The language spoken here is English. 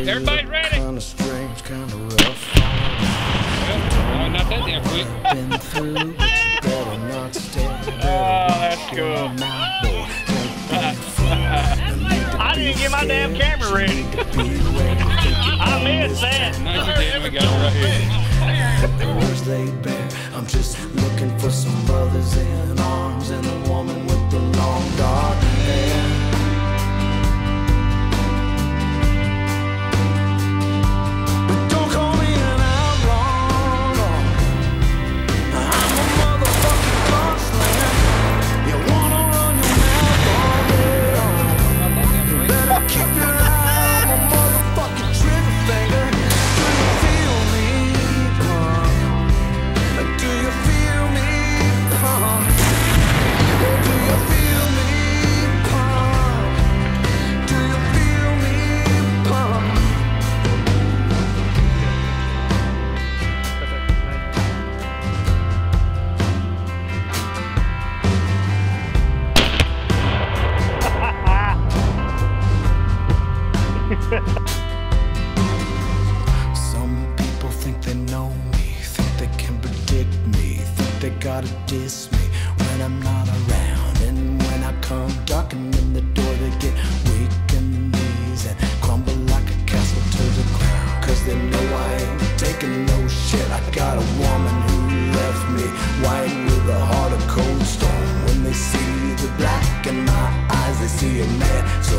Everybody's ready. Kinda strange, kinda rough. Oh, not that damn quick. Been through, but you better not stay. Oh, that's cool. I didn't get my damn camera ready. I missed that. No, you didn't. We got it right here. The words they bear. I'm just looking for some brothers in arms and a woman with the long dark hair. But don't call me an outlaw, no. I'm a motherfucking gunslinger. You wanna run your mouth all day long. You better keep your eye on my motherfucking trigger finger. Do you feel me, punk? Do you feel me, punk? Do you feel me, punk? Do you feel me, punk? Some people think they know me, think they can predict me, think they gotta diss me when I'm not around. And when I come knocking in the door, they get weak in the knees and crumble like a castle to the ground. Cause they know I ain't taking no shit. I got a woman who left me white with a heart of cold stone. When they see the black in my eyes, they see a man so